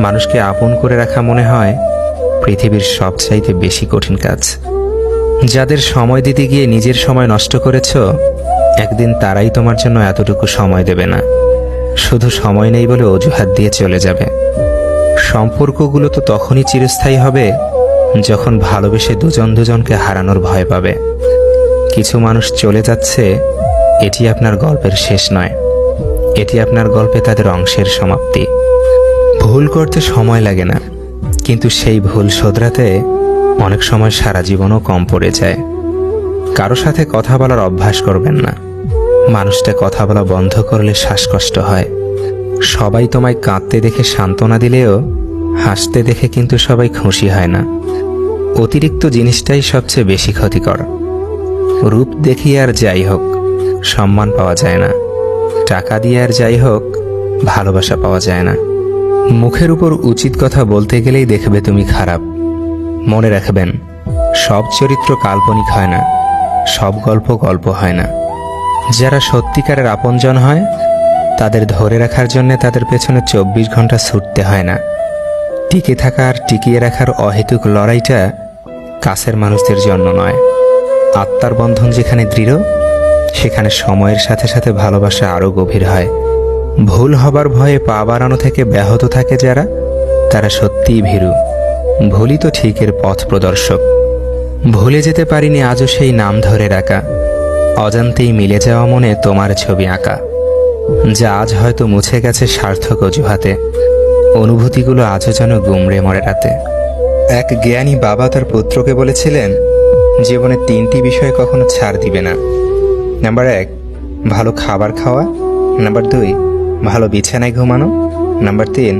মানুষকে আপন করে রাখা মনে হয় পৃথিবীর সবচাইতে বেশি কঠিন কাজ। যাদের সময় দিতে গিয়ে নিজের সময় নষ্ট করেছ, একদিন তারাই তোমার জন্য এতটুকু সময় দেবে না, শুধু সময় নেই বলে অজুহাত দিয়ে চলে যাবে। সম্পর্কগুলো তো তখনই চিরস্থায়ী হবে যখন ভালোবেসে দুজন দুজনকে হারানোর ভয় পাবে। কিছু মানুষ চলে যাচ্ছে, এটি আপনার গল্পের শেষ নয়, এটি আপনার গল্পে তাদের অংশের সমাপ্তি। ভুল করতে সময় লাগে না, কিন্তু সেই ভুল শোধরাতে অনেক সময় সারা জীবনও কম পড়ে যায়। কারো সাথে কথা বলার অভ্যাস করবেন না, মানুষটা কথা বলা বন্ধ করলে শ্বাসকষ্ট হয়। সবাই তোমায় কাঁদতে দেখে সান্ত্বনা দিলেও হাসতে দেখে কিন্তু সবাই খুশি হয় না। অতিরিক্ত জিনিসটাই সবচেয়ে বেশি ক্ষতিকর। রূপ দেখিয়ে আর যাই হোক সম্মান পাওয়া যায় না, টাকা দিয়ে আর যাই হোক ভালোবাসা পাওয়া যায় না। মুখের উপর উচিত কথা বলতে গেলেই দেখবে তুমি খারাপ। মনে রাখবেন, সব চরিত্র কাল্পনিক হয় না, সব গল্প গল্প হয় না। যারা সত্যিকারের আপনজন হয় তাদের ধরে রাখার জন্য তাদের পেছনে 24 ঘন্টা ছুটতে হয় না। টিকে থাকা আর টিকিয়ে রাখার অহেতুক লড়াইটা কাছের মানুষদের জন্য নয়। আত্মার বন্ধন যেখানে দৃঢ়, সেখানে সময়ের সাথে সাথে ভালোবাসা আরও গভীর হয়। ভুল হবার ভয়ে পা বাড়ানো থেকে ব্যাহত থাকে যারা, তারা সত্যিই ভীরু। ভুলই তো ঠিকের পথ প্রদর্শক। ভুলে যেতে পারিনি আজও সেই নাম ধরে রাখা, অজান্তেই মিলে যাওয়া মনে তোমার ছবি আঁকা। যা আজ হয়তো মুছে গেছে সার্থক অজুহাতে, অনুভূতিগুলো আজও যেন গুমড়ে মরে রাতে। এক জ্ঞানী বাবা তার পুত্রকে বলেছিলেন, জীবনে 3টি বিষয়ে কখনো ছাড় দিবে না। নাম্বার 1, ভালো খাবার খাওয়া। নাম্বার 2, ভালো বিছানায় ঘুমানো। নাম্বার 3,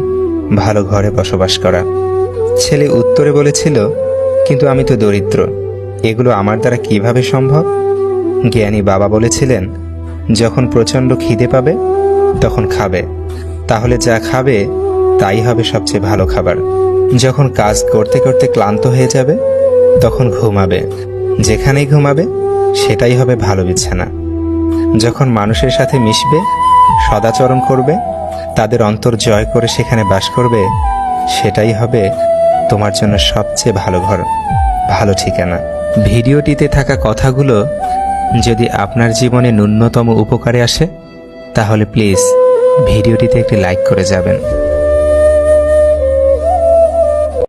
ভালো ঘরে বসবাস করা। ছেলে উত্তরে বলেছিল, কিন্তু আমি তো দরিদ্র, এগুলো আমার দ্বারা কিভাবে সম্ভব? জ্ঞানী বাবা বলেছিলেন, যখন প্রচণ্ড খিদে পাবে তখন খাবে, তাহলে যা খাবে তাই হবে সবচেয়ে ভালো খাবার। যখন কাজ করতে করতে ক্লান্ত হয়ে যাবে তখন ঘুমাবে, যেখানেই ঘুমাবে সেটাই হবে ভালো বিছানা। যখন মানুষের সাথে মিশবে, সদাচরণ করবে, তাদের অন্তর জয় করে সেখানে বাস করবে, সেটাই হবে তোমার জন্য সবচেয়ে ভালো ঘর, ভালো ঠিকানা। ভিডিওটিতে থাকা কথাগুলো যদি আপনার জীবনে ন্যূনতম উপকারে আসে, তাহলে প্লিজ ভিডিওটিতে একটি লাইক করে যাবেন।